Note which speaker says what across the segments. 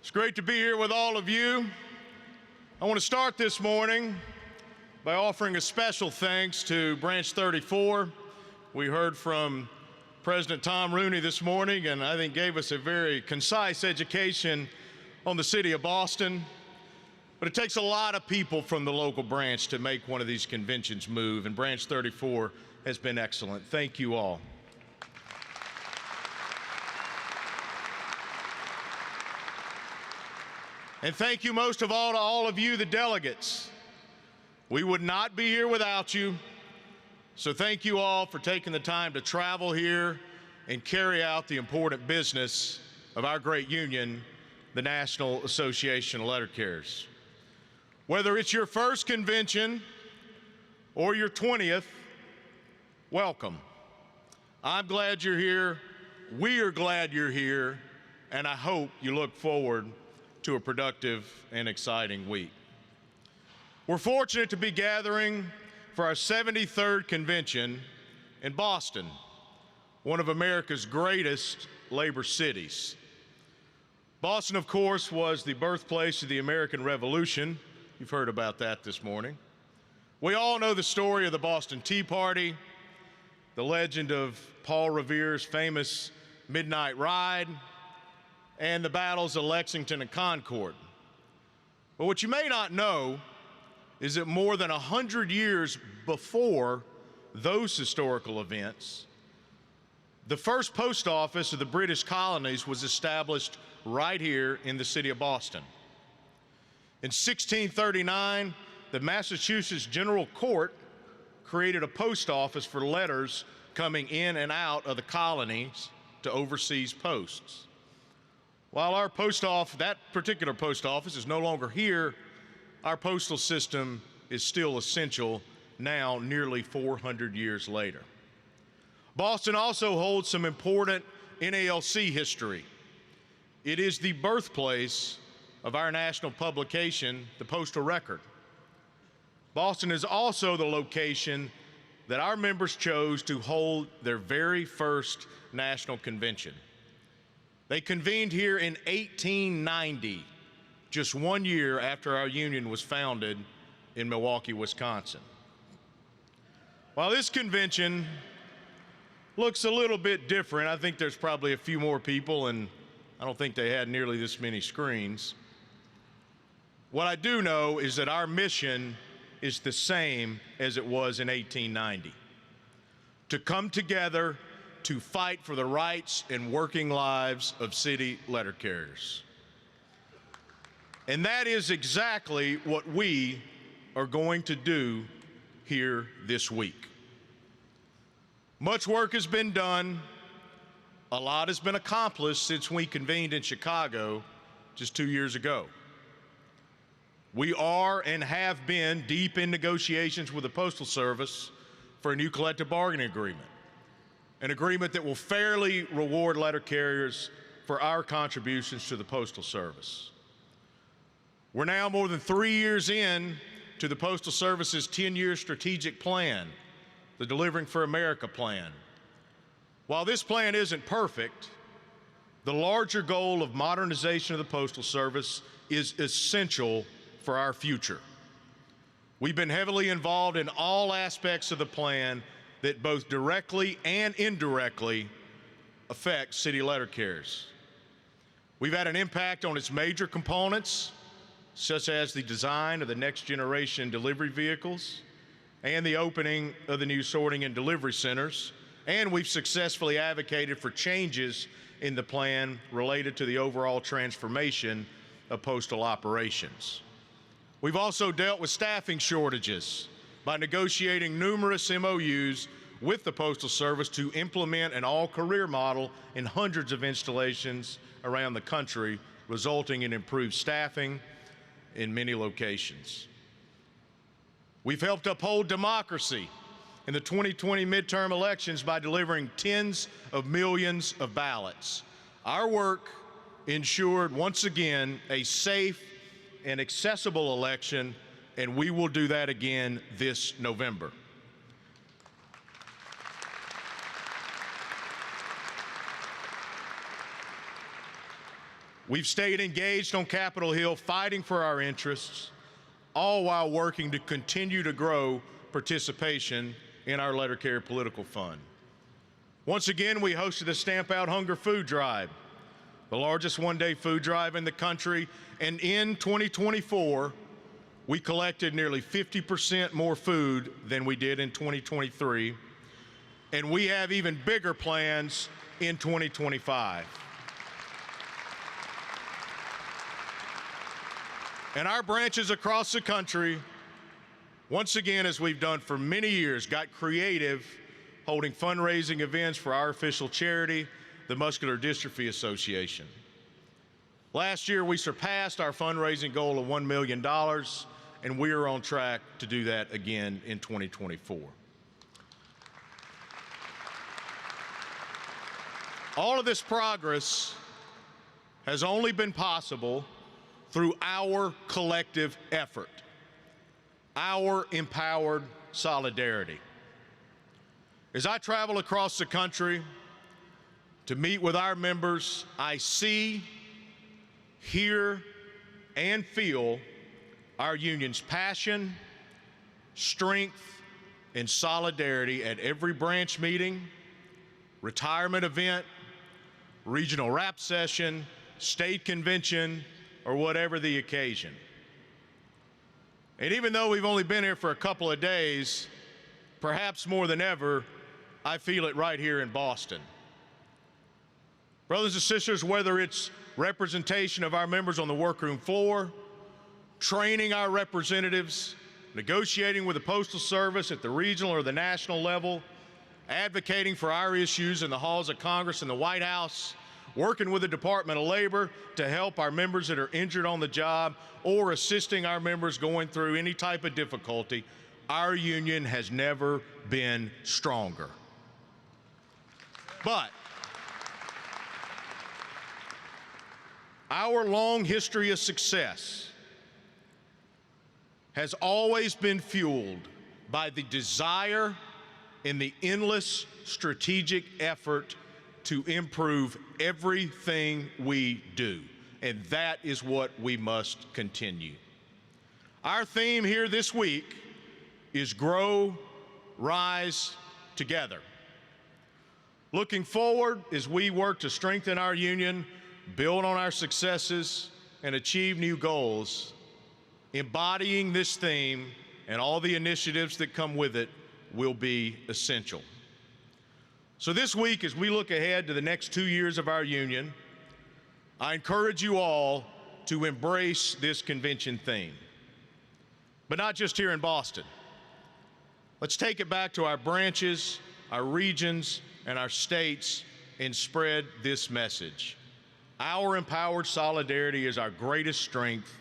Speaker 1: It's great to be here with all of you. I want to start this morning by offering a special thanks to Branch 34. We heard from President Tom Rooney this morning, and I think gave us a very concise education on the city of Boston. But it takes a lot of people from the local branch to make one of these conventions move, and Branch 34 has been excellent. Thank you all. And thank you most of all to all of you, the delegates. We would not be here without you. So thank you all for taking the time to travel here and carry out the important business of our great union, the National Association of Letter Carriers. Whether it's your first convention or your 20th, welcome. I'm glad you're here. We are glad you're here. And I hope you look forward to a productive and exciting week. We're fortunate to be gathering for our 73rd convention in Boston, one of America's greatest labor cities. Boston, of course, was the birthplace of the American Revolution. You've heard about that this morning. We all know the story of the Boston Tea Party, the legend of Paul Revere's famous midnight ride, and the battles of Lexington and Concord. But what you may not know is that more than 100 years before those historical events, the first post office of the British colonies was established right here in the city of Boston. In 1639, the Massachusetts General Court created a post office for letters coming in and out of the colonies to overseas posts. While our post office, that particular post office, is no longer here, our postal system is still essential now, nearly 400 years later. Boston also holds some important NALC history. It is the birthplace of our national publication, the Postal Record. Boston is also the location that our members chose to hold their very first national convention. They convened here in 1890, just 1 year after our union was founded in Milwaukee, Wisconsin. While this convention looks a little bit different, I think there's probably a few more people, and I don't think they had nearly this many screens. What I do know is that our mission is the same as it was in 1890, to come together to fight for the rights and working lives of city letter carriers. And that is exactly what we are going to do here this week. Much work has been done. A lot has been accomplished since we convened in Chicago just 2 years ago. We are and have been deep in negotiations with the Postal Service for a new collective bargaining agreement, an agreement that will fairly reward letter carriers for our contributions to the Postal Service. We're now more than 3 years in to the Postal Service's 10-year strategic plan, the Delivering for America plan. While this plan isn't perfect, the larger goal of modernization of the Postal Service is essential for our future. We've been heavily involved in all aspects of the plan that both directly and indirectly affect city letter carriers. We've had an impact on its major components, such as the design of the next generation delivery vehicles and the opening of the new sorting and delivery centers, and we've successfully advocated for changes in the plan related to the overall transformation of postal operations. We've also dealt with staffing shortages by negotiating numerous MOUs with the Postal Service to implement an all-career model in hundreds of installations around the country, resulting in improved staffing in many locations. We've helped uphold democracy in the 2020 midterm elections by delivering tens of millions of ballots. Our work ensured, once again, a safe and accessible election, and we will do that again this November. We've stayed engaged on Capitol Hill, fighting for our interests, all while working to continue to grow participation in our letter carrier political fund. Once again, we hosted a Stamp Out Hunger food drive, the largest one-day food drive in the country, and in 2024, we collected nearly 50% more food than we did in 2023, and we have even bigger plans in 2025. And our branches across the country, once again, as we've done for many years, got creative holding fundraising events for our official charity, the Muscular Dystrophy Association. Last year, we surpassed our fundraising goal of $1 million, and we are on track to do that again in 2024. All of this progress has only been possible through our collective effort, our empowered solidarity. As I travel across the country to meet with our members, I see, hear, and feel our union's passion, strength, and solidarity at every branch meeting, retirement event, regional rap session, state convention, or whatever the occasion. And even though we've only been here for a couple of days, perhaps more than ever, I feel it right here in Boston. Brothers and sisters, whether it's representation of our members on the workroom floor, training our representatives, negotiating with the Postal Service at the regional or the national level, advocating for our issues in the halls of Congress and the White House, working with the Department of Labor to help our members that are injured on the job, or assisting our members going through any type of difficulty, our union has never been stronger. But our long history of success has always been fueled by the desire and the endless strategic effort to improve everything we do, and that is what we must continue. Our theme here this week is Grow, Rise, Together. Looking forward as we work to strengthen our union, build on our successes, and achieve new goals, embodying this theme and all the initiatives that come with it will be essential. So this week, as we look ahead to the next 2 years of our union, I encourage you all to embrace this convention theme. But not just here in Boston. Let's take it back to our branches, our regions, and our states and spread this message. Our empowered solidarity is our greatest strength,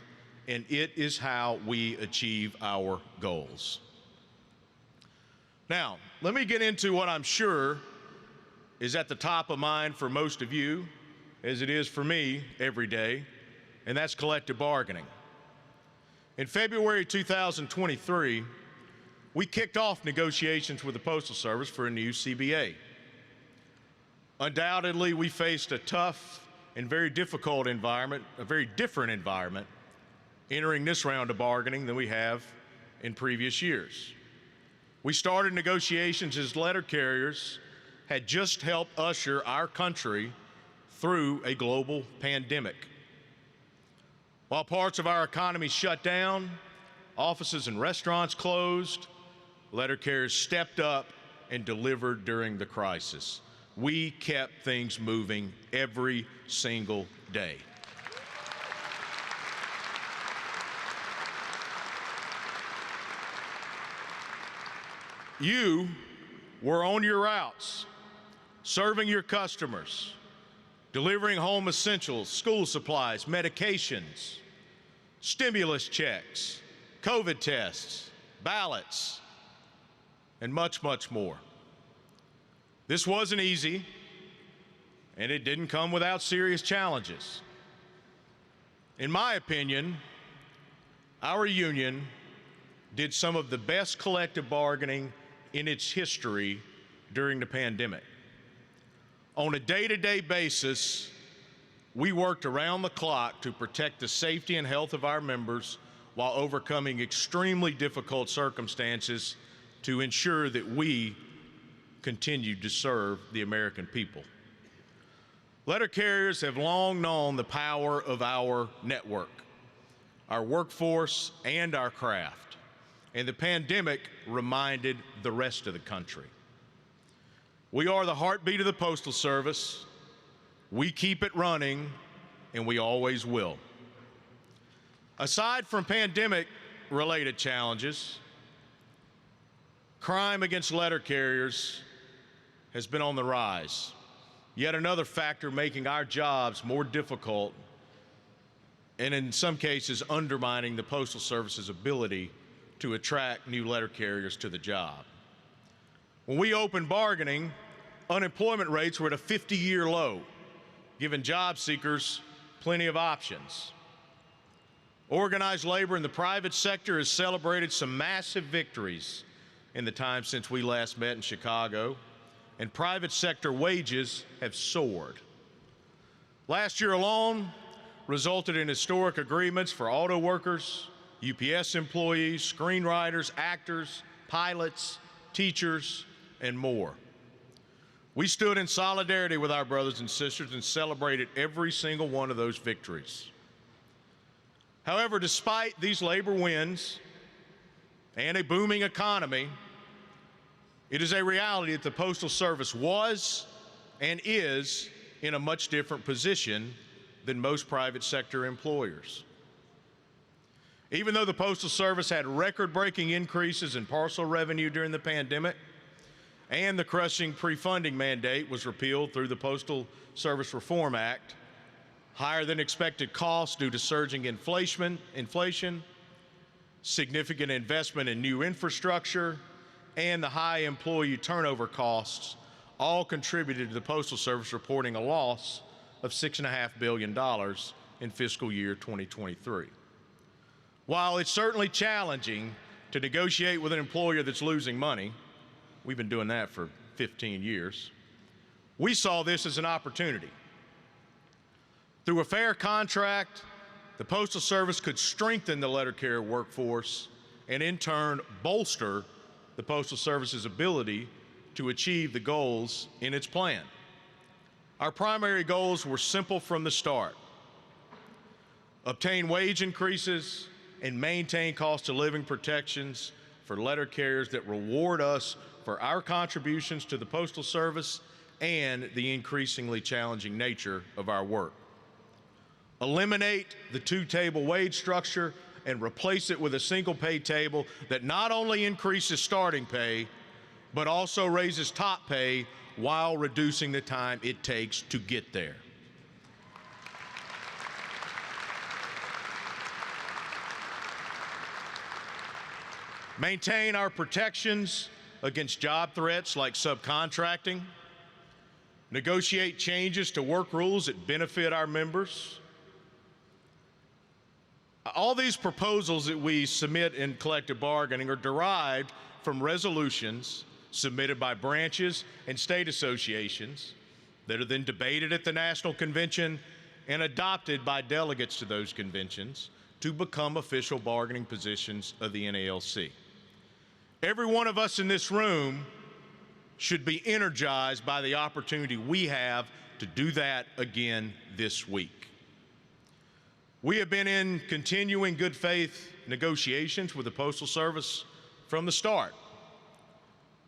Speaker 1: and it is how we achieve our goals. Now, let me get into what I'm sure is at the top of mind for most of you, as it is for me every day, and that's collective bargaining. In February 2023, we kicked off negotiations with the Postal Service for a new CBA. Undoubtedly, we faced a tough and very difficult environment, a very different environment, entering this round of bargaining than we have in previous years. We started negotiations as letter carriers had just helped usher our country through a global pandemic. While parts of our economy shut down, offices and restaurants closed, letter carriers stepped up and delivered during the crisis. We kept things moving every single day. You were on your routes, serving your customers, delivering home essentials, school supplies, medications, stimulus checks, COVID tests, ballots, and much, much more. This wasn't easy, and it didn't come without serious challenges. In my opinion, our union did some of the best collective bargaining in its history during the pandemic. On a day-to-day basis, We worked around the clock to protect the safety and health of our members while overcoming extremely difficult circumstances to ensure that we continued to serve the American people. Letter carriers have long known the power of our network, our workforce, and our craft, and the pandemic reminded the rest of the country. We are the heartbeat of the Postal Service. We keep it running, and we always will. Aside from pandemic-related challenges, crime against letter carriers has been on the rise. Yet another factor making our jobs more difficult and in some cases undermining the Postal Service's ability to attract new letter carriers to the job. When we opened bargaining, unemployment rates were at a 50-year low, giving job seekers plenty of options. Organized labor in the private sector has celebrated some massive victories in the time since we last met in Chicago, and private sector wages have soared. Last year alone resulted in historic agreements for auto workers, UPS employees, screenwriters, actors, pilots, teachers, and more. We stood in solidarity with our brothers and sisters and celebrated every single one of those victories. However, despite these labor wins and a booming economy, it is a reality that the Postal Service was and is in a much different position than most private sector employers. Even though the Postal Service had record-breaking increases in parcel revenue during the pandemic, and the crushing pre-funding mandate was repealed through the Postal Service Reform Act, higher than expected costs due to surging inflation, significant investment in new infrastructure, and the high employee turnover costs all contributed to the Postal Service reporting a loss of $6.5 billion in fiscal year 2023. While it's certainly challenging to negotiate with an employer that's losing money, we've been doing that for 15 years, we saw this as an opportunity. Through a fair contract, the Postal Service could strengthen the letter carrier workforce and in turn bolster the Postal Service's ability to achieve the goals in its plan. Our primary goals were simple from the start: obtain wage increases and maintain cost of living protections for letter carriers that reward us for our contributions to the Postal Service and the increasingly challenging nature of our work. Eliminate the two-table wage structure and replace it with a single pay table that not only increases starting pay, but also raises top pay while reducing the time it takes to get there. Maintain our protections against job threats like subcontracting. Negotiate changes to work rules that benefit our members. All these proposals that we submit in collective bargaining are derived from resolutions submitted by branches and state associations that are then debated at the National Convention and adopted by delegates to those conventions to become official bargaining positions of the NALC. Every one of us in this room should be energized by the opportunity we have to do that again this week. We have been in continuing good faith negotiations with the Postal Service from the start.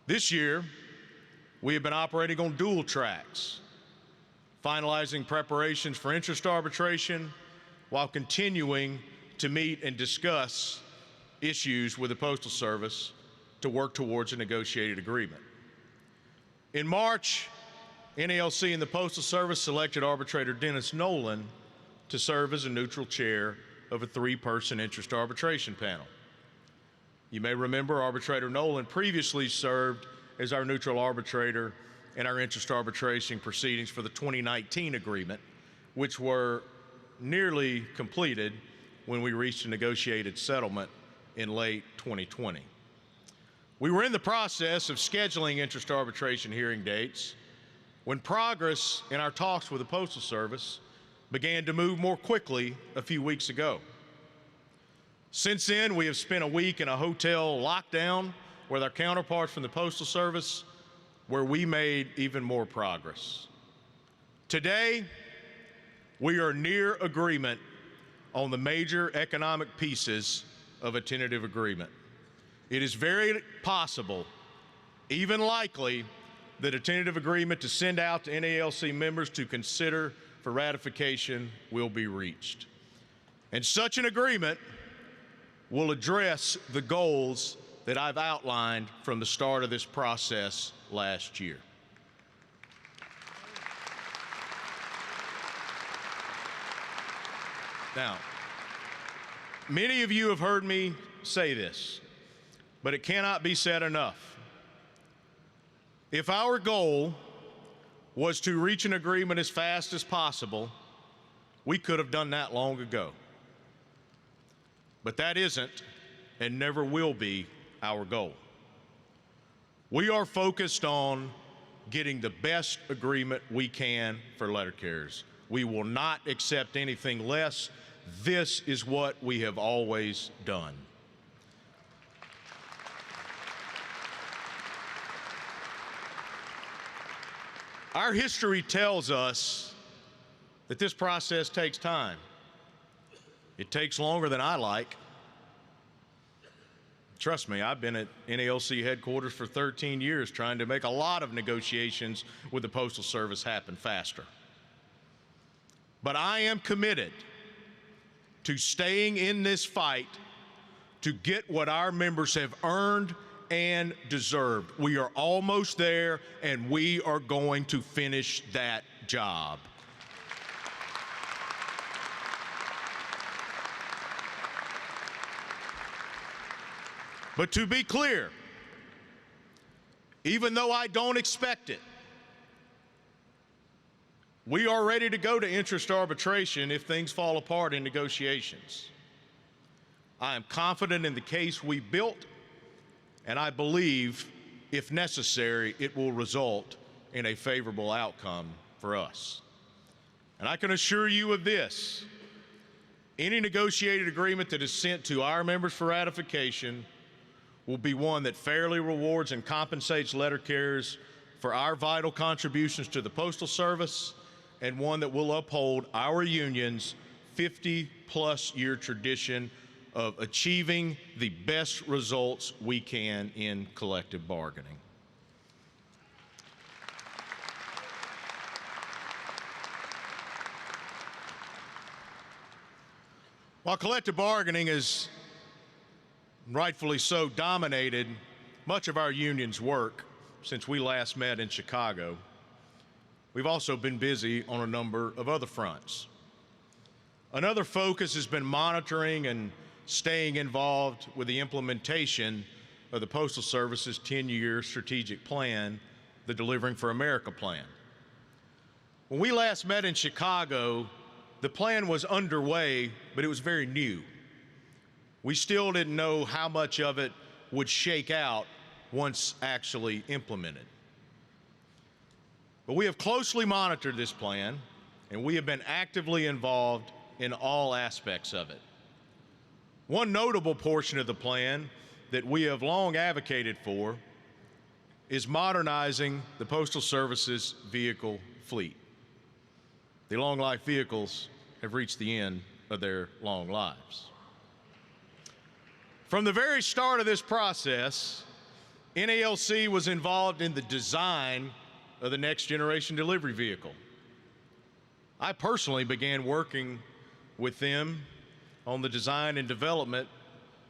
Speaker 1: This year, we have been operating on dual tracks, finalizing preparations for interest arbitration while continuing to meet and discuss issues with the Postal Service to work towards a negotiated agreement. In March, NALC and the Postal Service selected arbitrator Dennis Nolan to serve as a neutral chair of a 3-person interest arbitration panel. You may remember arbitrator Nolan previously served as our neutral arbitrator in our interest arbitration proceedings for the 2019 agreement, which were nearly completed when we reached a negotiated settlement in late 2020. We were in the process of scheduling interest arbitration hearing dates when progress in our talks with the Postal Service began to move more quickly a few weeks ago. Since then, we have spent a week in a hotel lockdown with our counterparts from the Postal Service, where we made even more progress. Today, we are near agreement on the major economic pieces of a tentative agreement. It is very possible, even likely, that a tentative agreement to send out to NALC members to consider for ratification will be reached. And such an agreement will address the goals that I've outlined from the start of this process last year. Now, many of you have heard me say this, but it cannot be said enough. If our goal was to reach an agreement as fast as possible, we could have done that long ago. But that isn't and never will be our goal. We are focused on getting the best agreement we can for letter carriers. We will not accept anything less. This is what we have always done. Our history tells us that this process takes time. It takes longer than I like. Trust me, I've been at NALC headquarters for 13 years trying to make a lot of negotiations with the Postal Service happen faster. But I am committed to staying in this fight to get what our members have earned and deserved. We are almost there, and we are going to finish that job. But to be clear, even though I don't expect it, we are ready to go to interest arbitration if things fall apart in negotiations. I am confident in the case we built, and I believe, if necessary, it will result in a favorable outcome for us. And I can assure you of this: any negotiated agreement that is sent to our members for ratification will be one that fairly rewards and compensates letter carriers for our vital contributions to the Postal Service, and one that will uphold our union's 50-plus year tradition of achieving the best results we can in collective bargaining. While collective bargaining is rightfully so dominated much of our union's work since we last met in Chicago, we've also been busy on a number of other fronts. Another focus has been monitoring and staying involved with the implementation of the Postal Service's 10-year strategic plan, the Delivering for America plan. When we last met in Chicago, the plan was underway, but it was very new. We still didn't know how much of it would shake out once actually implemented. But we have closely monitored this plan, and we have been actively involved in all aspects of it. One notable portion of the plan that we have long advocated for is modernizing the Postal Service's vehicle fleet. The long-life vehicles have reached the end of their long lives. From the very start of this process, NALC was involved in the design of the next generation delivery vehicle. I personally began working with them on the design and development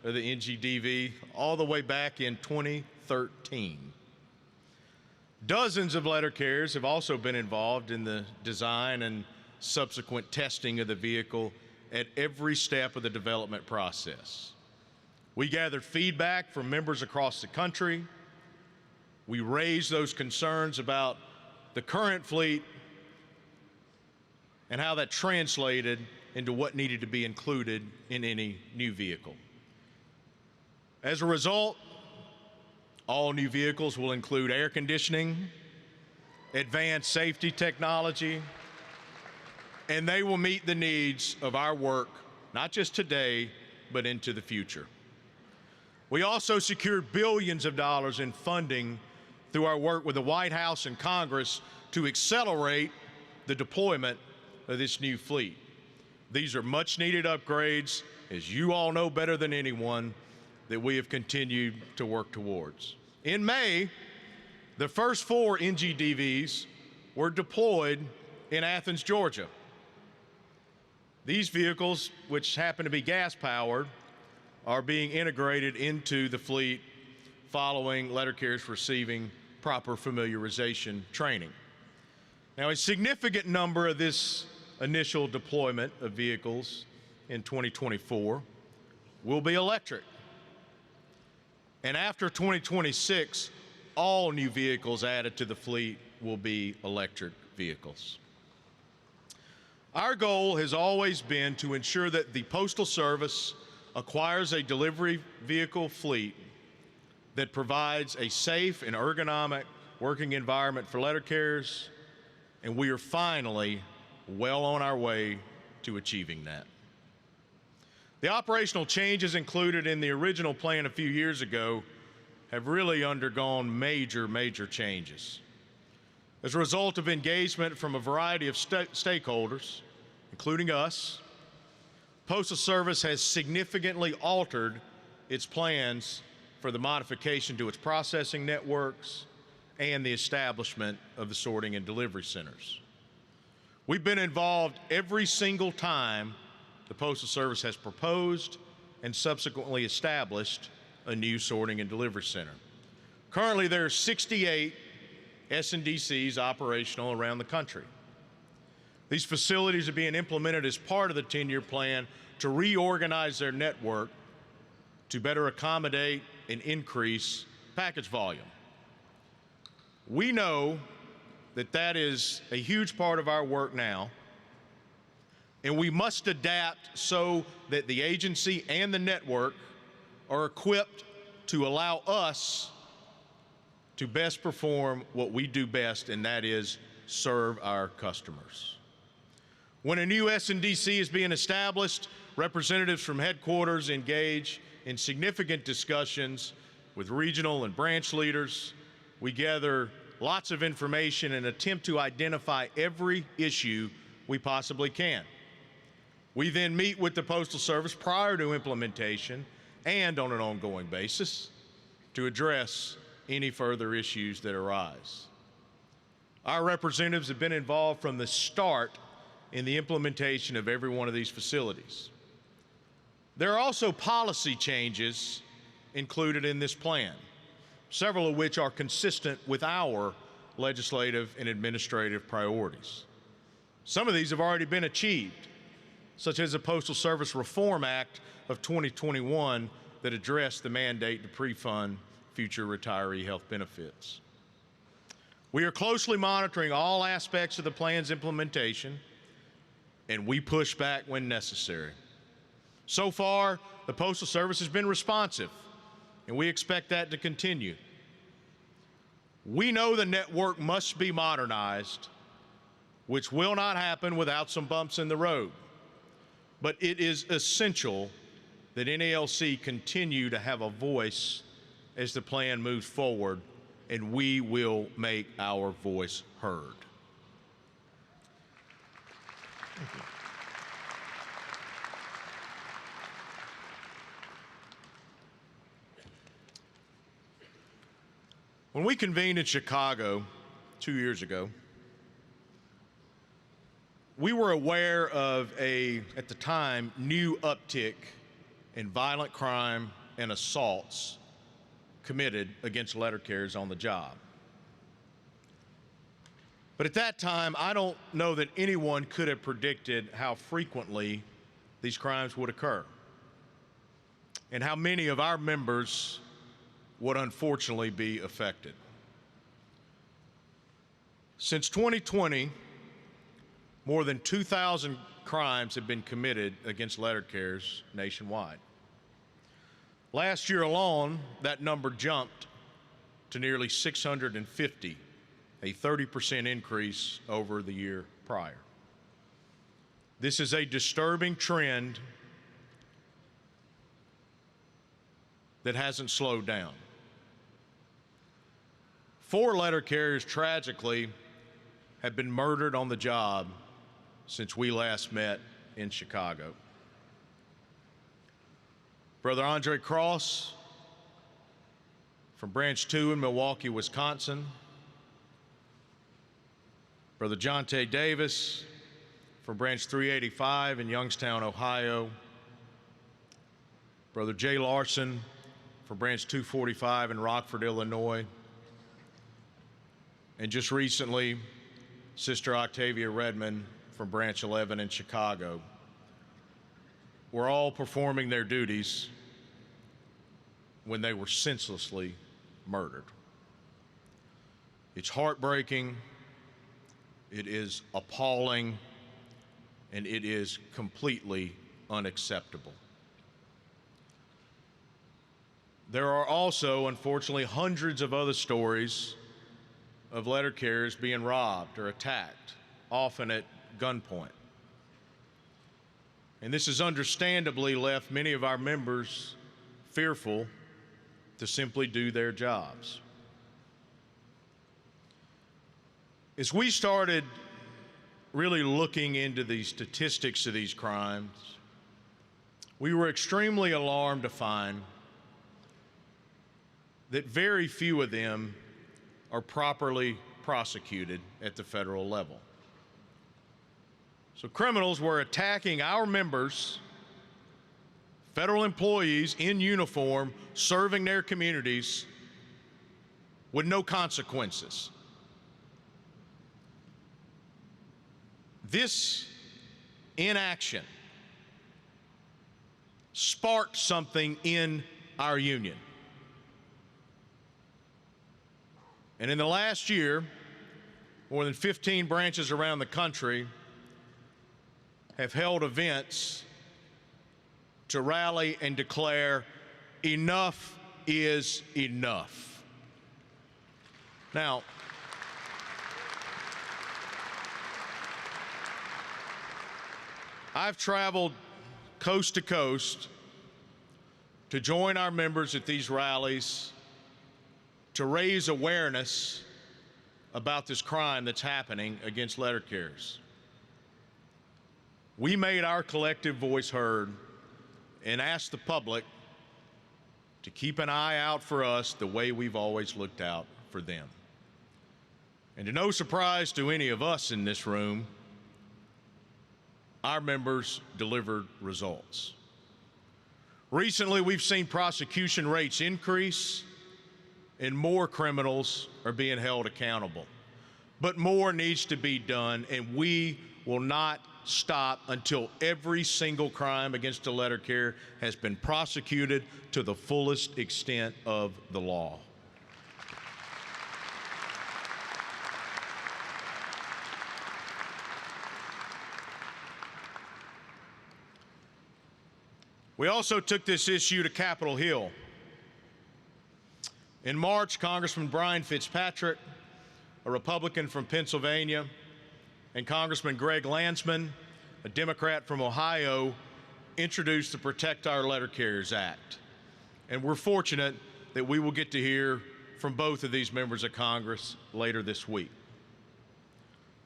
Speaker 1: of the NGDV all the way back in 2013. Dozens of letter carriers have also been involved in the design and subsequent testing of the vehicle at every step of the development process. We gathered feedback from members across the country. We raised those concerns about the current fleet and how that translated into what needed to be included in any new vehicle. As a result, all new vehicles will include air conditioning, advanced safety technology, and they will meet the needs of our work, not just today, but into the future. We also secured billions of dollars in funding through our work with the White House and Congress to accelerate the deployment of this new fleet. These are much needed upgrades, as you all know better than anyone, that we have continued to work towards. In May, the first 4 NGDVs were deployed in Athens, Georgia. These vehicles, which happen to be gas-powered, are being integrated into the fleet following letter carriers receiving proper familiarization training. Now, a significant number of this initial deployment of vehicles in 2024 will be electric. And after 2026, all new vehicles added to the fleet will be electric vehicles. Our goal has always been to ensure that the Postal Service acquires a delivery vehicle fleet that provides a safe and ergonomic working environment for letter carriers, and we are finally well on our way to achieving that. The operational changes included in the original plan a few years ago have really undergone major changes. As a result of engagement from a variety of stakeholders, including us, Postal Service has significantly altered its plans for the modification to its processing networks and the establishment of the sorting and delivery centers. We've been involved every single time the Postal Service has proposed and subsequently established a new sorting and delivery center. Currently, there are 68 S&DCs operational around the country. These facilities are being implemented as part of the 10-year plan to reorganize their network to better accommodate and increase package volume. We know that that is a huge part of our work now, and we must adapt so that the agency and the network are equipped to allow us to best perform what we do best, and that is serve our customers. When a new S&DC is being established, representatives from headquarters engage in significant discussions with regional and branch leaders. We gather lots of information and attempt to identify every issue we possibly can. We then meet with the Postal Service prior to implementation and on an ongoing basis to address any further issues that arise. Our representatives have been involved from the start in the implementation of every one of these facilities. There are also policy changes included in this plan, several of which are consistent with our legislative and administrative priorities. Some of these have already been achieved, such as the Postal Service Reform Act of 2021 that addressed the mandate to pre-fund future retiree health benefits. We are closely monitoring all aspects of the plan's implementation, and we push back when necessary. So far, the Postal Service has been responsive, and we expect that to continue. We know the network must be modernized, which will not happen without some bumps in the road. But it is essential that NALC continue to have a voice as the plan moves forward, and we will make our voice heard. Thank you. When we convened in Chicago 2 years ago, we were aware of at the time, new uptick in violent crime and assaults committed against letter carriers on the job. But at that time, I don't know that anyone could have predicted how frequently these crimes would occur and how many of our members would unfortunately be affected. Since 2020, more than 2,000 crimes have been committed against letter carriers nationwide. Last year alone, that number jumped to nearly 650, a 30% increase over the year prior. This is a disturbing trend that hasn't slowed down. 4 letter carriers, tragically, have been murdered on the job since we last met in Chicago. Brother Andre Cross from Branch 2 in Milwaukee, Wisconsin. Brother Jonte Davis from Branch 385 in Youngstown, Ohio. Brother Jay Larson from Branch 245 in Rockford, Illinois. And just recently, Sister Octavia Redmond from Branch 11 in Chicago. Were all performing their duties when they were senselessly murdered. It's heartbreaking, it is appalling, and it is completely unacceptable. There are also, unfortunately, hundreds of other stories of letter carriers being robbed or attacked, often at gunpoint. And this has understandably left many of our members fearful to simply do their jobs. As we started really looking into the statistics of these crimes, we were extremely alarmed to find that very few of them are properly prosecuted at the federal level. So criminals were attacking our members, federal employees in uniform, serving their communities with no consequences. This inaction sparked something in our union. And in the last year, more than 15 branches around the country have held events to rally and declare enough is enough. Now, I've traveled coast to coast to join our members at these rallies to raise awareness about this crime that's happening against letter carriers. We made our collective voice heard and asked the public to keep an eye out for us the way we've always looked out for them. And to no surprise to any of us in this room, our members delivered results. Recently, we've seen prosecution rates increase and more criminals are being held accountable. But more needs to be done, and we will not stop until every single crime against a letter carrier has been prosecuted to the fullest extent of the law. We also took this issue to Capitol Hill. In March, Congressman Brian Fitzpatrick, a Republican from Pennsylvania, and Congressman Greg Landsman, a Democrat from Ohio, introduced the Protect Our Letter Carriers Act. And we're fortunate that we will get to hear from both of these members of Congress later this week.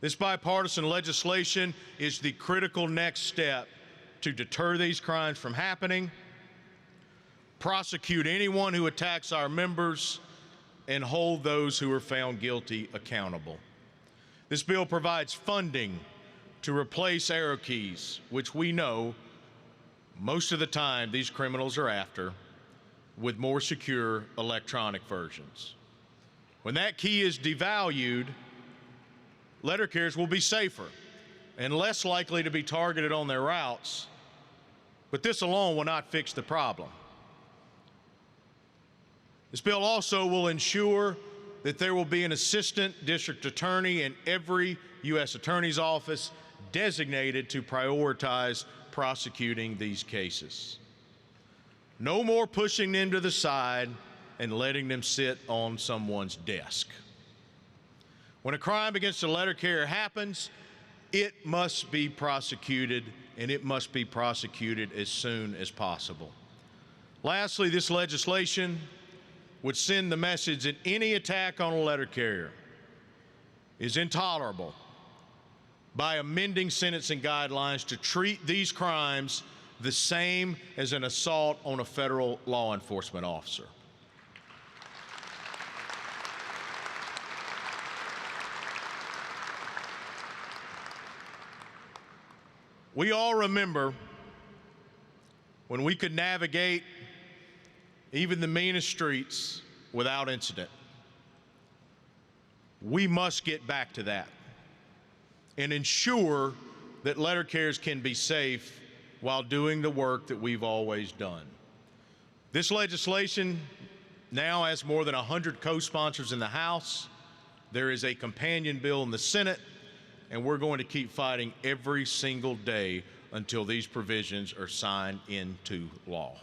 Speaker 1: This bipartisan legislation is the critical next step to deter these crimes from happening, prosecute anyone who attacks our members, and hold those who are found guilty accountable. This bill provides funding to replace arrow keys, which we know most of the time these criminals are after, with more secure electronic versions. When that key is devalued, letter carriers will be safer and less likely to be targeted on their routes, but this alone will not fix the problem. This bill also will ensure that there will be an assistant district attorney in every U.S. attorney's office designated to prioritize prosecuting these cases. No more pushing them to the side and letting them sit on someone's desk. When a crime against a letter carrier happens, It must be prosecuted, and it must be prosecuted as soon as possible. Lastly, this legislation would send the message that any attack on a letter carrier is intolerable by amending sentencing guidelines to treat these crimes the same as an assault on a federal law enforcement officer. We all remember when we could navigate even the meanest streets without incident. We must get back to that and ensure that letter carriers can be safe while doing the work that we've always done. This legislation now has more than 100 co-sponsors in the House. There is a companion bill in the Senate, and we're going to keep fighting every single day until these provisions are signed into law.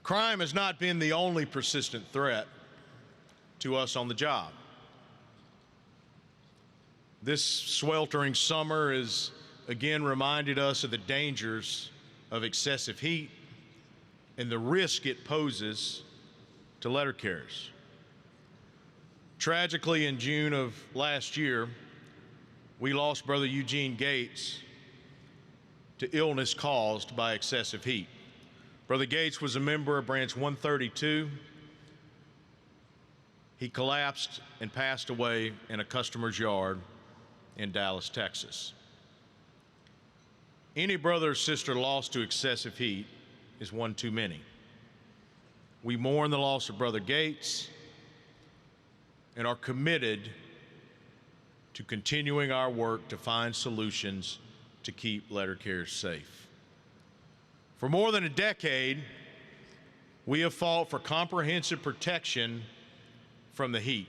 Speaker 1: Crime has not been the only persistent threat to us on the job. This sweltering summer has again reminded us of the dangers of excessive heat and the risk it poses to letter carriers. Tragically, in June of last year, we lost Brother Eugene Gates to illness caused by excessive heat. Brother Gates was a member of Branch 132. He collapsed and passed away in a customer's yard in Dallas, Texas. Any brother or sister lost to excessive heat is one too many. We mourn the loss of Brother Gates and are committed to continuing our work to find solutions to keep letter carriers safe. For more than a decade, we have fought for comprehensive protection from the heat.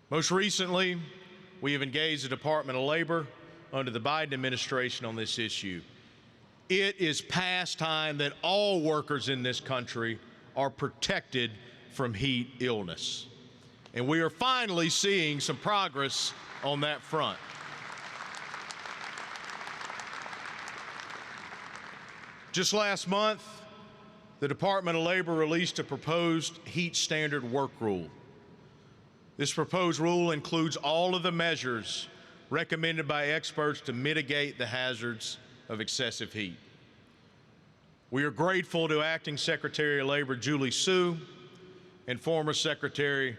Speaker 1: Most recently, we have engaged the Department of Labor under the Biden administration on this issue. It is past time that all workers in this country are protected from heat illness. And we are finally seeing some progress on that front. Just last month, the Department of Labor released a proposed heat standard work rule. This proposed rule includes all of the measures recommended by experts to mitigate the hazards of excessive heat. We are grateful to Acting Secretary of Labor Julie Su and former Secretary,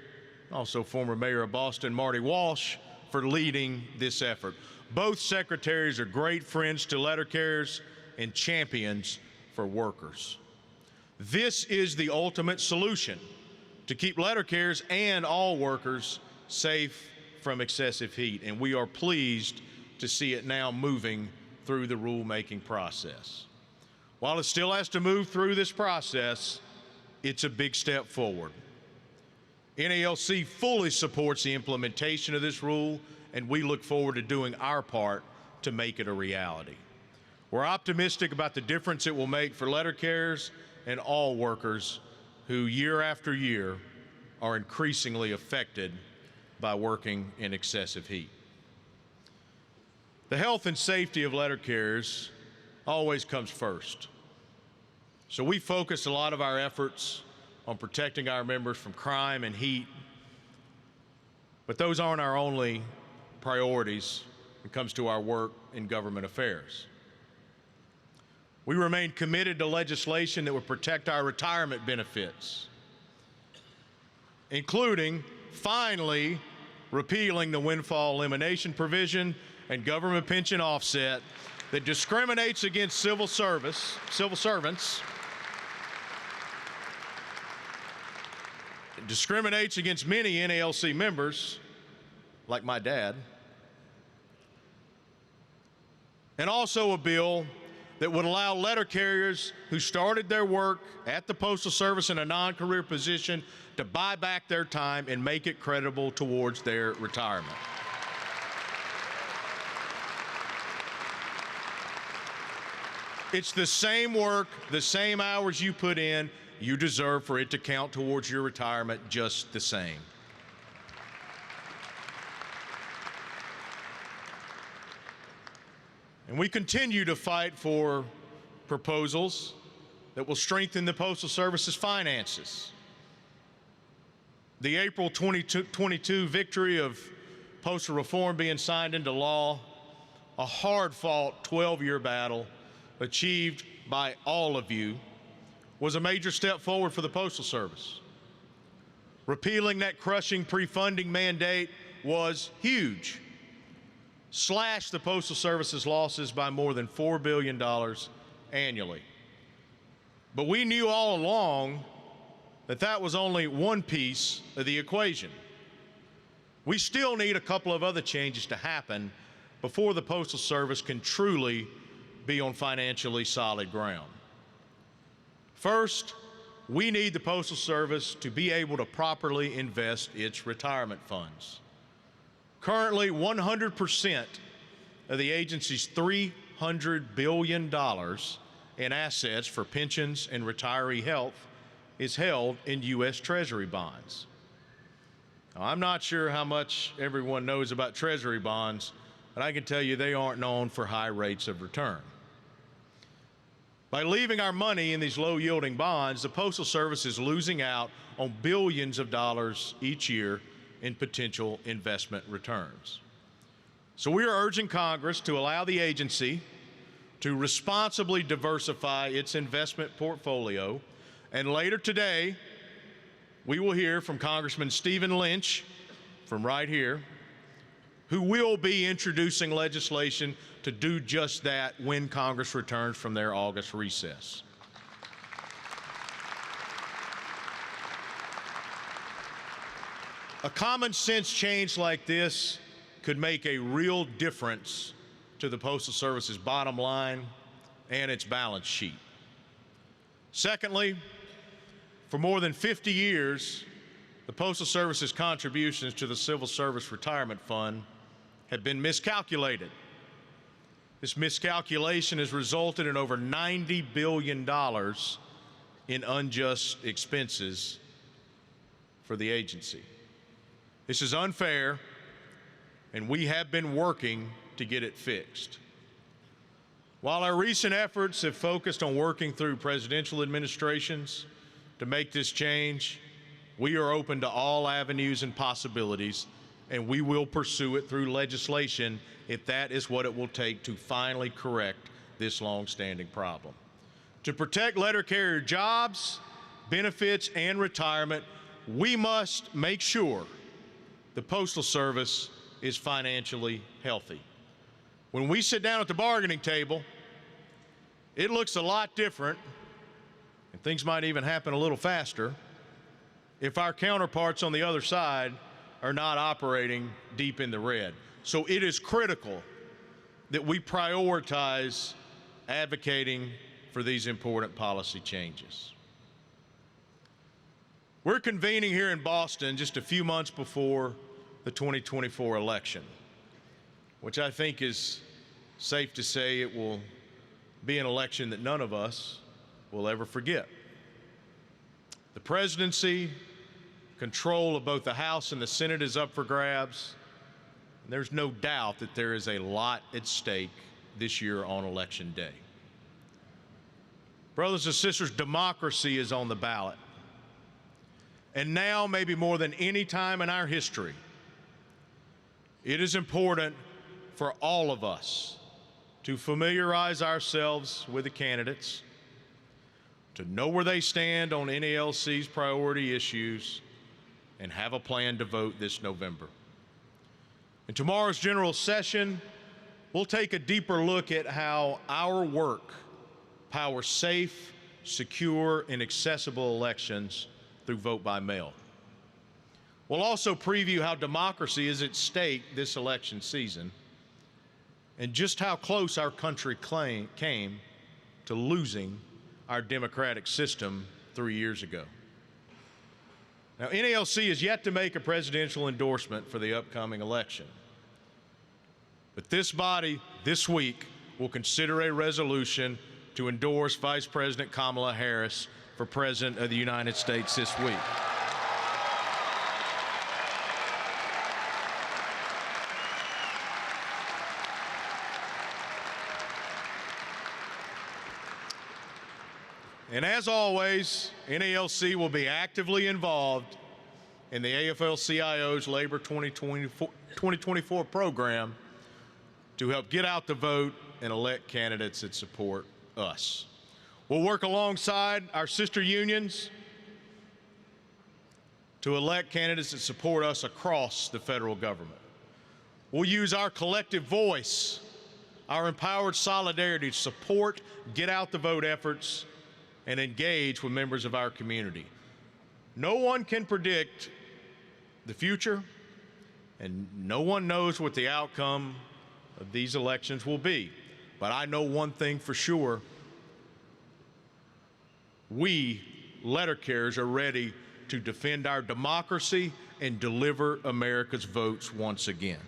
Speaker 1: also former Mayor of Boston, Marty Walsh, for leading this effort. Both secretaries are great friends to letter carriers and champions for workers. This is the ultimate solution to keep letter carriers and all workers safe from excessive heat, and we are pleased to see it now moving through the rulemaking process. While it still has to move through this process, it's a big step forward. NALC fully supports the implementation of this rule, and we look forward to doing our part to make it a reality. We're optimistic about the difference it will make for letter carriers and all workers who year after year are increasingly affected by working in excessive heat. The health and safety of letter carriers always comes first. So we focus a lot of our efforts on protecting our members from crime and heat, but those aren't our only priorities when it comes to our work in government affairs. We remain committed to legislation that would protect our retirement benefits, including finally repealing the windfall elimination provision and government pension offset that discriminates against civil servants, discriminates against many NALC members, like my dad, and also a bill that would allow letter carriers who started their work at the Postal Service in a non-career position to buy back their time and make it creditable towards their retirement. It's the same work, the same hours you put in, you deserve for it to count towards your retirement just the same. And we continue to fight for proposals that will strengthen the Postal Service's finances. The April 2022 victory of postal reform being signed into law, a hard-fought 12-year battle achieved by all of you, was a major step forward for the Postal Service. Repealing that crushing pre-funding mandate was huge. Slashed the Postal Service's losses by more than $4 billion annually. But we knew all along that that was only one piece of the equation. We still need a couple of other changes to happen before the Postal Service can truly be on financially solid ground. First, we need the Postal Service to be able to properly invest its retirement funds. Currently, 100% of the agency's $300 billion in assets for pensions and retiree health is held in U.S. Treasury bonds. Now, I'm not sure how much everyone knows about Treasury bonds, but I can tell you they aren't known for high rates of return. By leaving our money in these low-yielding bonds, the Postal Service is losing out on billions of dollars each year in potential investment returns. So we are urging Congress to allow the agency to responsibly diversify its investment portfolio. And later today, we will hear from Congressman Stephen Lynch from right here, who will be introducing legislation to do just that when Congress returns from their August recess. A common sense change like this could make a real difference to the Postal Service's bottom line and its balance sheet. Secondly, for more than 50 years, the Postal Service's contributions to the Civil Service Retirement Fund have been miscalculated. This miscalculation has resulted in over $90 billion in unjust expenses for the agency. This is unfair, and we have been working to get it fixed. While our recent efforts have focused on working through presidential administrations to make this change, we are open to all avenues and possibilities, and we will pursue it through legislation if that is what it will take to finally correct this long-standing problem. To protect letter carrier jobs, benefits, and retirement, we must make sure the Postal Service is financially healthy. When we sit down at the bargaining table, it looks a lot different, and things might even happen a little faster, if our counterparts on the other side are not operating deep in the red. So it is critical that we prioritize advocating for these important policy changes. We're convening here in Boston just a few months before the 2024 election, which I think is safe to say it will be an election that none of us will ever forget. The presidency, control of both the House and the Senate is up for grabs. And there's no doubt that there is a lot at stake this year on Election Day. Brothers and sisters, democracy is on the ballot. And now, maybe more than any time in our history, it is important for all of us to familiarize ourselves with the candidates, to know where they stand on NALC's priority issues, and have a plan to vote this November. In tomorrow's general session, we'll take a deeper look at how our work powers safe, secure, and accessible elections through vote by mail. We'll also preview how democracy is at stake this election season and just how close our country came to losing our democratic system 3 years ago. Now, NALC is yet to make a presidential endorsement for the upcoming election. But this body, this week, will consider a resolution to endorse Vice President Kamala Harris for President of the United States this week. And as always, NALC will be actively involved in the AFL-CIO's Labor 2024 program to help get out the vote and elect candidates that support us. We'll work alongside our sister unions to elect candidates that support us across the federal government. We'll use our collective voice, our empowered solidarity to support get out the vote efforts and engage with members of our community. No one can predict the future, and no one knows what the outcome of these elections will be. But I know one thing for sure: we, letter carriers, are ready to defend our democracy and deliver America's votes once again.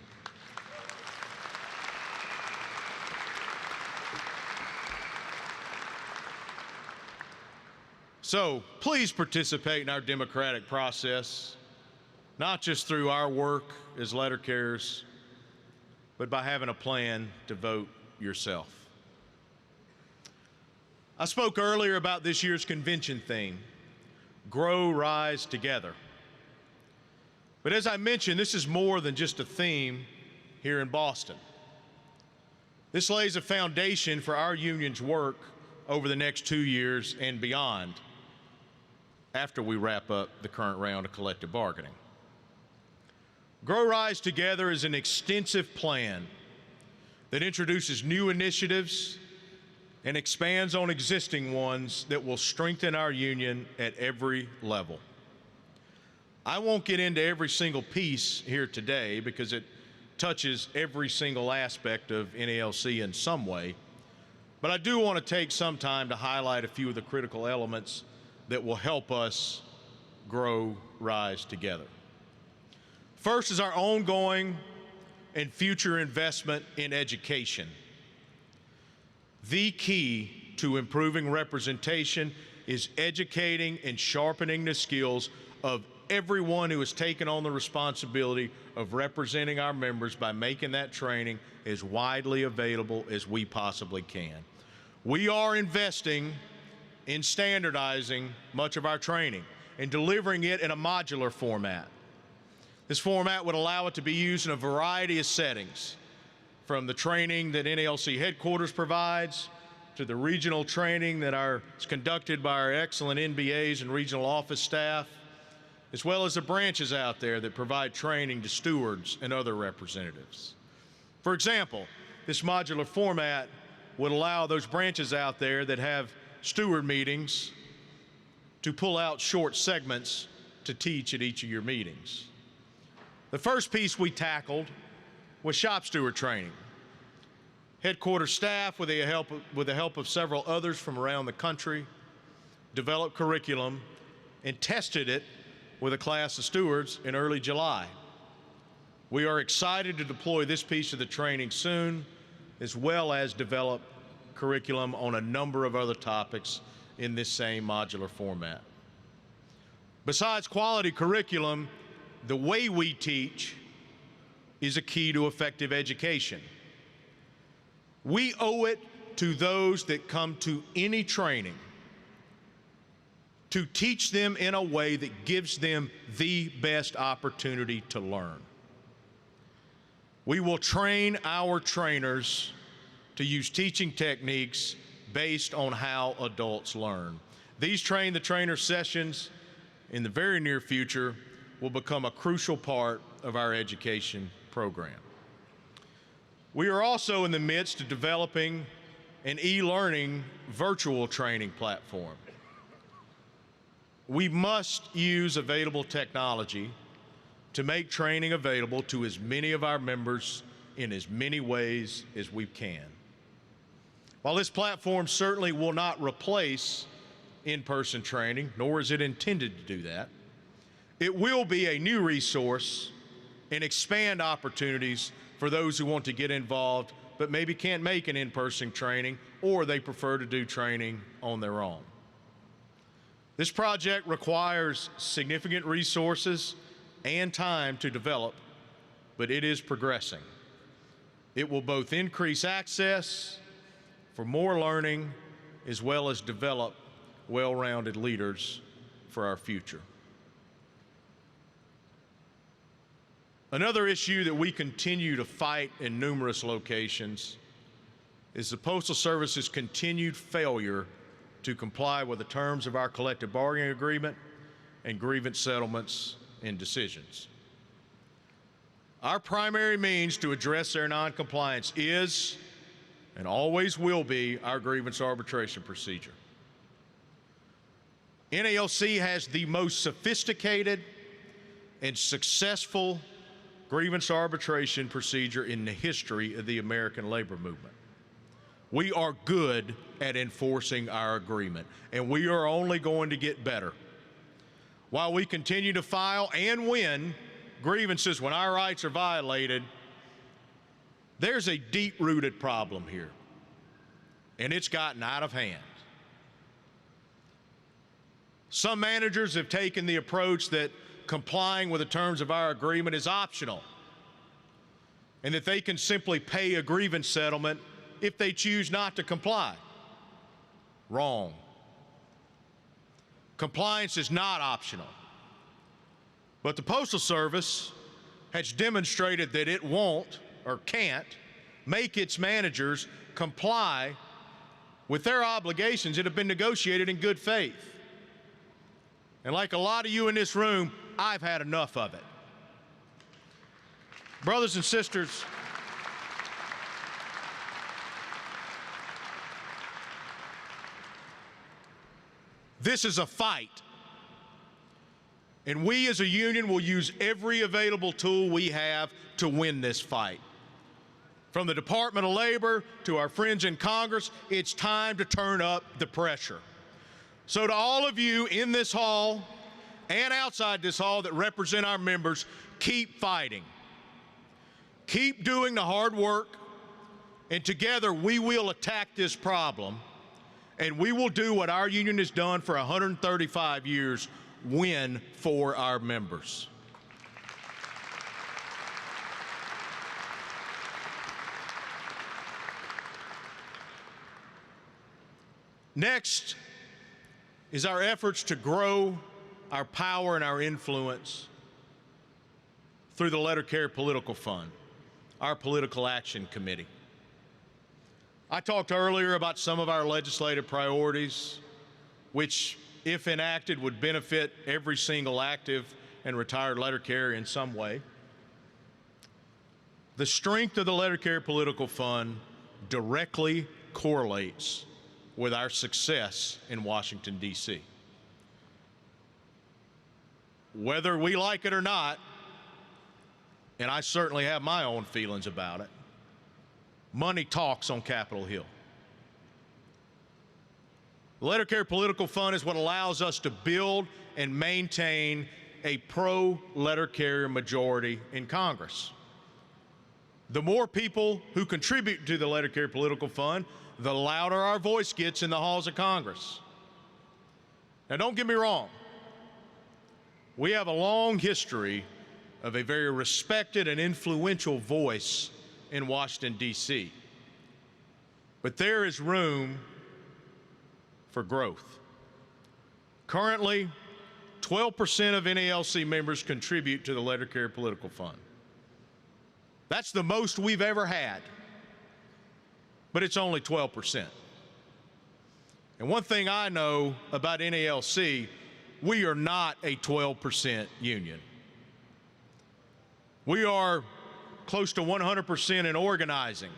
Speaker 1: So please participate in our democratic process, not just through our work as letter carriers, but by having a plan to vote yourself. I spoke earlier about this year's convention theme, Grow, Rise Together. But as I mentioned, this is more than just a theme here in Boston. This lays a foundation for our union's work over the next 2 years and beyond, after we wrap up the current round of collective bargaining. Grow, Rise Together is an extensive plan that introduces new initiatives and expands on existing ones that will strengthen our union at every level. I won't get into every single piece here today because it touches every single aspect of NALC in some way, but I do want to take some time to highlight a few of the critical elements that will help us grow, rise together. First is our ongoing and future investment in education. The key to improving representation is educating and sharpening the skills of everyone who has taken on the responsibility of representing our members by making that training as widely available as we possibly can. We are investing in standardizing much of our training and delivering it in a modular format. This format would allow it to be used in a variety of settings, from the training that NALC headquarters provides to the regional training that is conducted by our excellent NBAs and regional office staff, as well as the branches out there that provide training to stewards and other representatives. For example, this modular format would allow those branches out there that have steward meetings to pull out short segments to teach at each of your meetings. The first piece we tackled was shop steward training. Headquarters staff, with the help of several others from around the country, developed curriculum and tested it with a class of stewards in early July. We are excited to deploy this piece of the training soon, as well as develop curriculum on a number of other topics in this same modular format. Besides quality curriculum, the way we teach is a key to effective education. We owe it to those that come to any training to teach them in a way that gives them the best opportunity to learn. We will train our trainers to use teaching techniques based on how adults learn. These train the trainer sessions in the very near future will become a crucial part of our education program. We are also in the midst of developing an e-learning virtual training platform. We must use available technology to make training available to as many of our members in as many ways as we can. While this platform certainly will not replace in-person training, nor is it intended to do that, it will be a new resource and expand opportunities for those who want to get involved but maybe can't make an in-person training, or they prefer to do training on their own. This project requires significant resources and time to develop, but it is progressing. It will both increase access for more learning as well as develop well-rounded leaders for our future. Another issue that we continue to fight in numerous locations is the Postal Service's continued failure to comply with the terms of our collective bargaining agreement and grievance settlements and decisions. Our primary means to address their noncompliance is and always will be our grievance arbitration procedure. NALC has the most sophisticated and successful grievance arbitration procedure in the history of the American labor movement. We are good at enforcing our agreement, and we are only going to get better. While we continue to file and win grievances when our rights are violated, there's a deep-rooted problem here, and it's gotten out of hand. Some managers have taken the approach that complying with the terms of our agreement is optional, and that they can simply pay a grievance settlement if they choose not to comply. Wrong. Compliance is not optional. But the Postal Service has demonstrated that it won't or can't make its managers comply with their obligations that have been negotiated in good faith. And like a lot of you in this room, I've had enough of it. Brothers and sisters, this is a fight. And we as a union will use every available tool we have to win this fight. From the Department of Labor to our friends in Congress, it's time to turn up the pressure. So to all of you in this hall and outside this hall that represent our members, keep fighting. Keep doing the hard work, and together we will attack this problem, and we will do what our union has done for 135 years, win for our members. Next is our efforts to grow our power and our influence through the Letter Carrier Political Fund, our political action committee. I talked earlier about some of our legislative priorities, which, if enacted, would benefit every single active and retired letter carrier in some way. The strength of the Letter Carrier Political Fund directly correlates with our success in Washington, D.C. Whether we like it or not, and I certainly have my own feelings about it, money talks on Capitol Hill. The Letter Carrier Political Fund is what allows us to build and maintain a pro-letter carrier majority in Congress. The more people who contribute to the Letter Carrier Political Fund, the louder our voice gets in the halls of Congress. Now, don't get me wrong. We have a long history of a very respected and influential voice in Washington, D.C. But there is room for growth. Currently, 12% of NALC members contribute to the Letter Carrier Political Fund. That's the most we've ever had, but it's only 12%. And one thing I know about NALC, we are not a 12% union. We are close to 100% in organizing,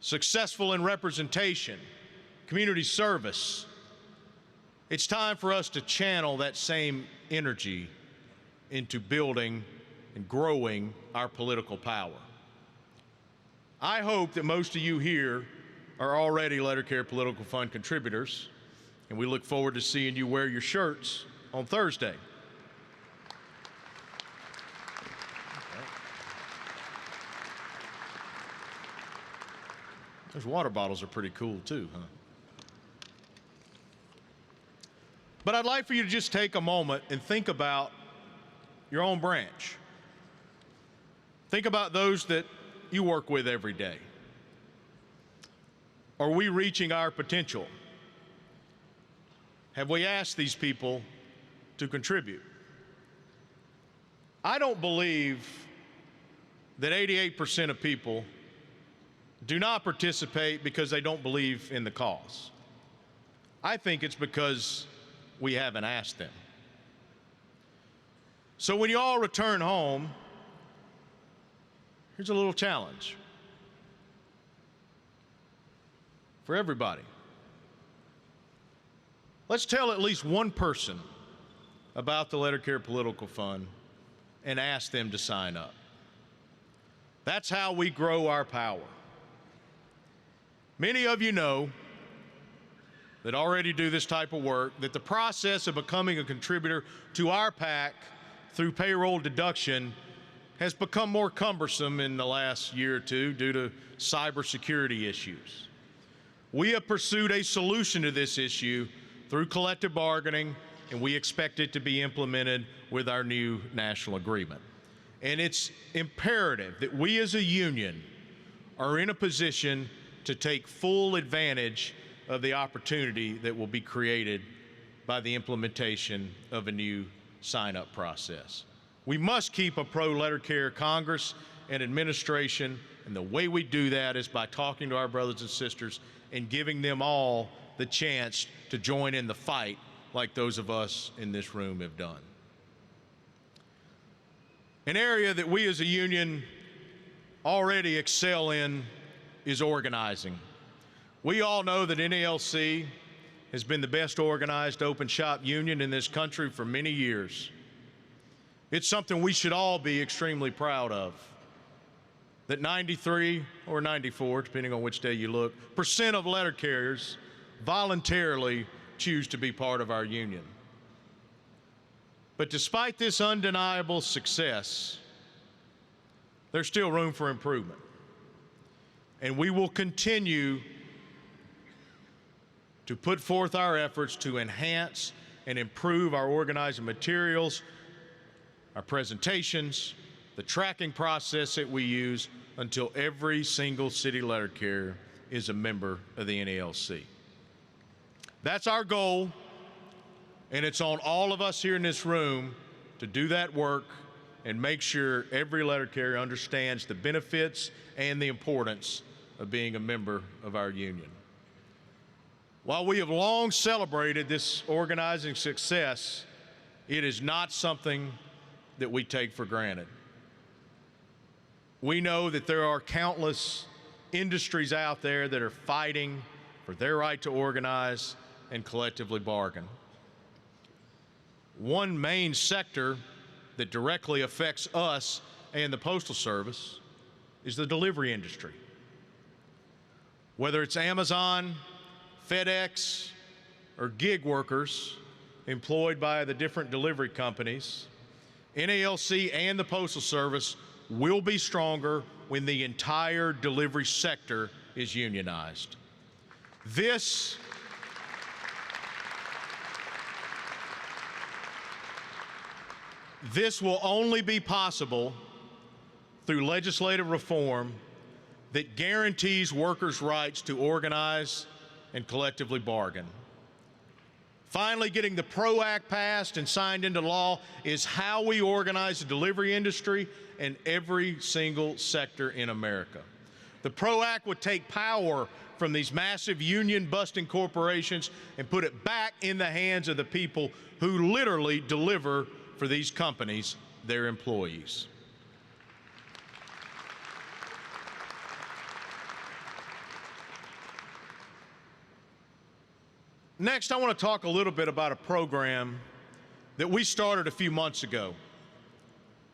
Speaker 1: successful in representation, community service. It's time for us to channel that same energy into building and growing our political power. I hope that most of you here are already Letter Carrier Political Fund contributors, and we look forward to seeing you wear your shirts on Thursday. Those water bottles are pretty cool too, huh? But I'd like for you to just take a moment and think about your own branch. Think about those that you work with every day. Are we reaching our potential? Have we asked these people to contribute? I don't believe that 88% of people do not participate because they don't believe in the cause. I think it's because we haven't asked them. So when you all return home, here's a little challenge for everybody. Let's tell at least one person about the Letter Care Political Fund and ask them to sign up. That's how we grow our power. Many of you know that already do this type of work, that the process of becoming a contributor to our PAC through payroll deduction has become more cumbersome in the last year or two due to cybersecurity issues. We have pursued a solution to this issue through collective bargaining, and we expect it to be implemented with our new national agreement. And it's imperative that we as a union are in a position to take full advantage of the opportunity that will be created by the implementation of a new sign-up process. We must keep a pro-letter care Congress and administration, and the way we do that is by talking to our brothers and sisters and giving them all the chance to join in the fight like those of us in this room have done. An area that we as a union already excel in is organizing. We all know that NALC has been the best organized open shop union in this country for many years. It's something we should all be extremely proud of. That 93 or 94, depending on which day you look, % of letter carriers voluntarily choose to be part of our union. But despite this undeniable success, there's still room for improvement. And we will continue to put forth our efforts to enhance and improve our organizing materials, our presentations, the tracking process that we use until every single city letter carrier is a member of the NALC. That's our goal, and it's on all of us here in this room to do that work and make sure every letter carrier understands the benefits and the importance of being a member of our union. While we have long celebrated this organizing success, it is not something that we take for granted. We know that there are countless industries out there that are fighting for their right to organize and collectively bargain. One main sector that directly affects us and the Postal Service is the delivery industry. Whether it's Amazon, FedEx, or gig workers employed by the different delivery companies, NALC and the Postal Service will be stronger when the entire delivery sector is unionized. This will only be possible through legislative reform that guarantees workers' rights to organize and collectively bargain. Finally, getting the PRO Act passed and signed into law is how we organize the delivery industry and every single sector in America. The PRO Act would take power from these massive union-busting corporations and put it back in the hands of the people who literally deliver for these companies, their employees. Next, I want to talk a little bit about a program that we started a few months ago,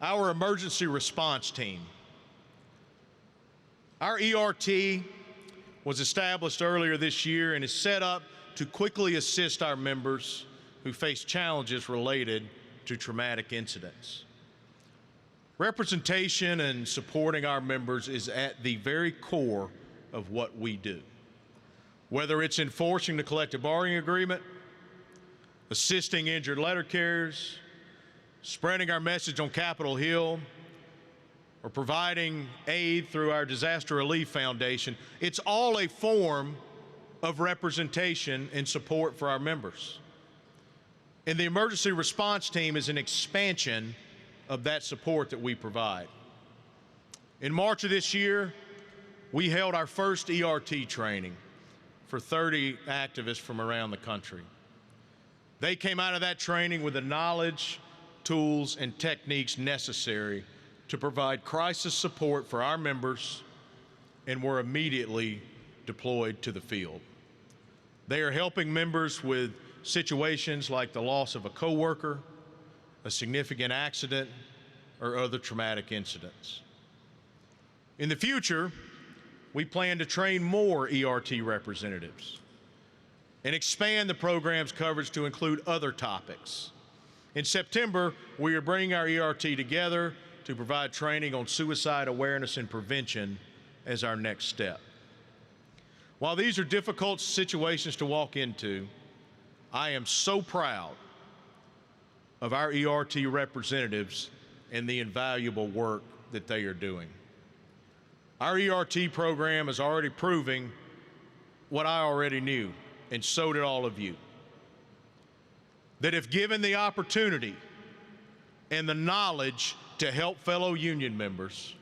Speaker 1: our emergency response team. Our ERT was established earlier this year and is set up to quickly assist our members who face challenges related to traumatic incidents. Representation and supporting our members is at the very core of what we do. Whether it's enforcing the collective bargaining agreement, assisting injured letter carriers, spreading our message on Capitol Hill, or providing aid through our Disaster Relief Foundation. It's all a form of representation and support for our members. And the emergency response team is an expansion of that support that we provide. In March of this year, we held our first ERT training for 30 activists from around the country. They came out of that training with the knowledge, tools, and techniques necessary to provide crisis support for our members, and were immediately deployed to the field. They are helping members with situations like the loss of a coworker, a significant accident, or other traumatic incidents. In the future, we plan to train more ERT representatives and expand the program's coverage to include other topics. In September, we are bringing our ERT together to provide training on suicide awareness and prevention as our next step. While these are difficult situations to walk into, I am so proud of our ERT representatives and the invaluable work that they are doing. Our ERT program is already proving what I already knew, and so did all of you, that if given the opportunity and the knowledge to help fellow union members,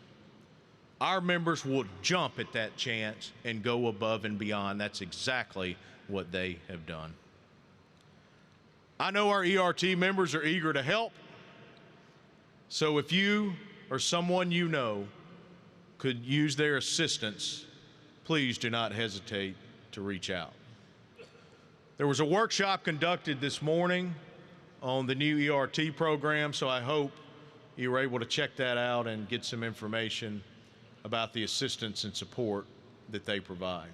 Speaker 1: our members will jump at that chance and go above and beyond. That's exactly what they have done. I know our ERT members are eager to help, so if you or someone you know could use their assistance, please do not hesitate to reach out. There was a workshop conducted this morning on the new ERT program, so I hope you were able to check that out and get some information about the assistance and support that they provide.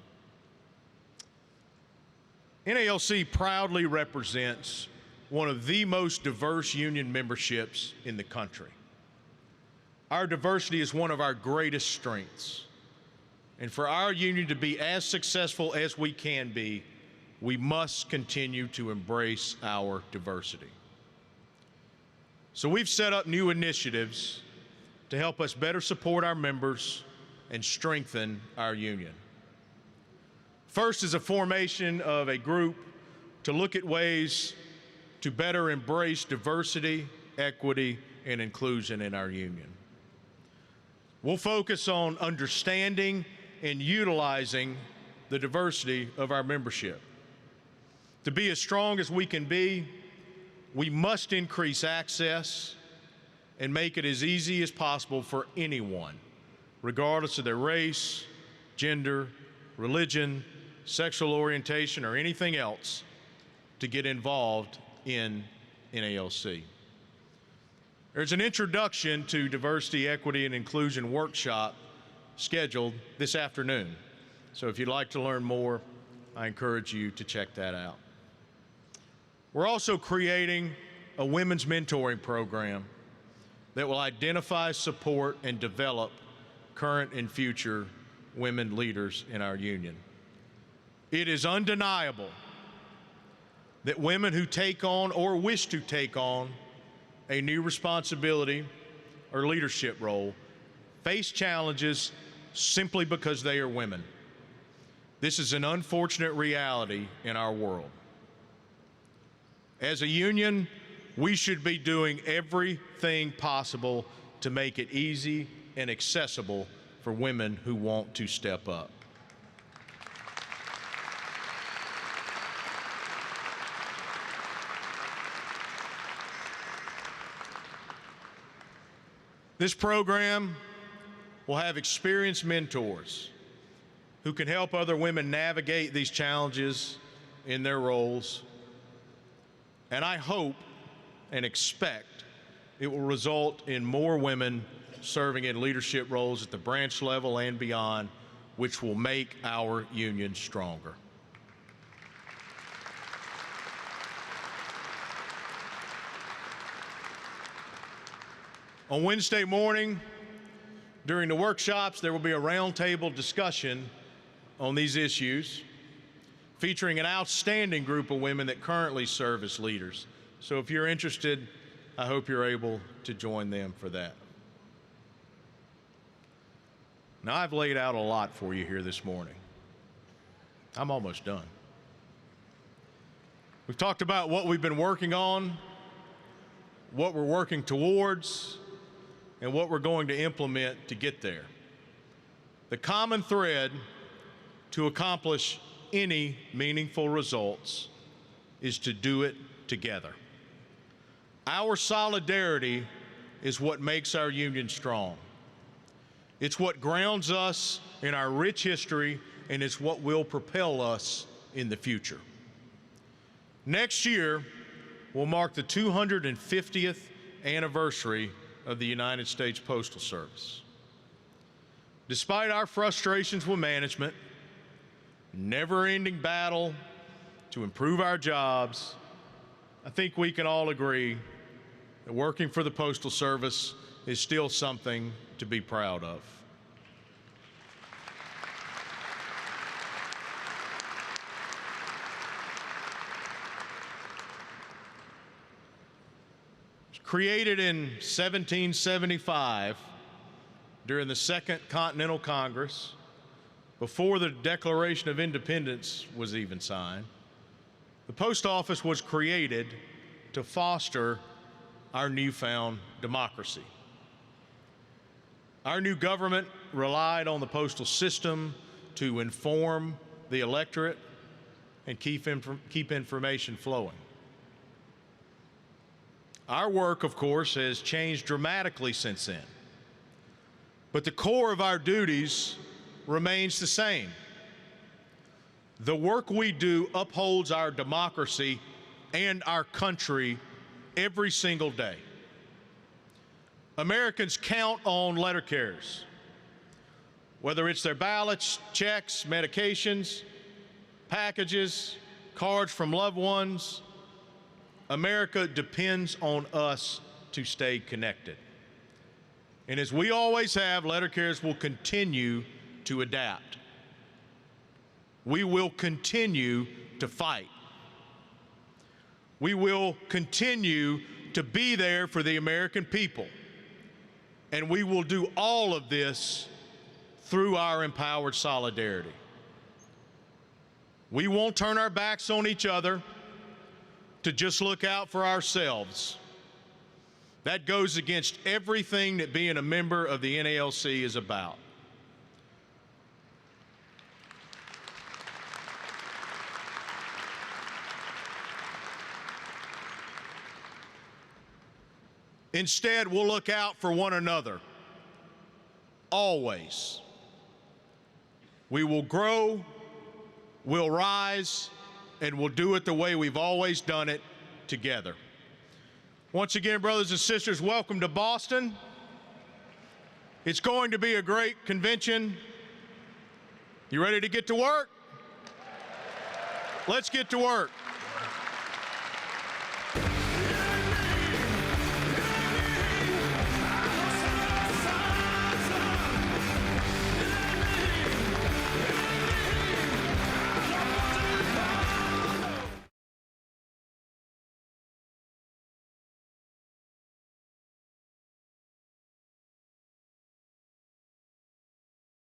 Speaker 1: NALC proudly represents one of the most diverse union memberships in the country. Our diversity is one of our greatest strengths. And for our union to be as successful as we can be, we must continue to embrace our diversity. So we've set up new initiatives to help us better support our members and strengthen our union. First is a formation of a group to look at ways to better embrace diversity, equity, and inclusion in our union. We'll focus on understanding and utilizing the diversity of our membership. To be as strong as we can be, we must increase access and make it as easy as possible for anyone, regardless of their race, gender, religion, sexual orientation, or anything else, to get involved in NALC. There's an introduction to diversity, equity, and inclusion workshop scheduled this afternoon. So if you'd like to learn more, I encourage you to check that out. We're also creating a women's mentoring program that will identify, support, and develop current and future women leaders in our union. It is undeniable that women who take on or wish to take on a new responsibility or leadership role face challenges simply because they are women. This is an unfortunate reality in our world. As a union, we should be doing everything possible to make it easy and accessible for women who want to step up. This program will have experienced mentors who can help other women navigate these challenges in their roles. And I hope and expect it will result in more women serving in leadership roles at the branch level and beyond, which will make our union stronger. On Wednesday morning, during the workshops, there will be a roundtable discussion on these issues featuring an outstanding group of women that currently serve as leaders. So if you're interested, I hope you're able to join them for that. Now, I've laid out a lot for you here this morning. I'm almost done. We've talked about what we've been working on, what we're working towards, and what we're going to implement to get there. The common thread to accomplish any meaningful results is to do it together. Our solidarity is what makes our union strong. It's what grounds us in our rich history, and it's what will propel us in the future. Next year will mark the 250th anniversary of the United States Postal Service. Despite our frustrations with management, never-ending battle to improve our jobs, I think we can all agree that working for the Postal Service is still something to be proud of. Created in 1775 during the Second Continental Congress, before the Declaration of Independence was even signed, the Post Office was created to foster our newfound democracy. Our new government relied on the postal system to inform the electorate and keep information flowing. Our work, of course, has changed dramatically since then, but the core of our duties remains the same. The work we do upholds our democracy and our country every single day. Americans count on letter carriers, whether it's their ballots, checks, medications, packages, cards from loved ones. America depends on us to stay connected. And as we always have, letter carriers will continue to adapt. We will continue to fight. We will continue to be there for the American people. And we will do all of this through our empowered solidarity. We won't turn our backs on each other to just look out for ourselves. That goes against everything that being a member of the NALC is about. Instead, we'll look out for one another, always. We will grow, we'll rise, and we'll do it the way we've always done it, together. Once again, brothers and sisters, welcome to Boston. It's going to be a great convention. You ready to get to work? Let's get to work.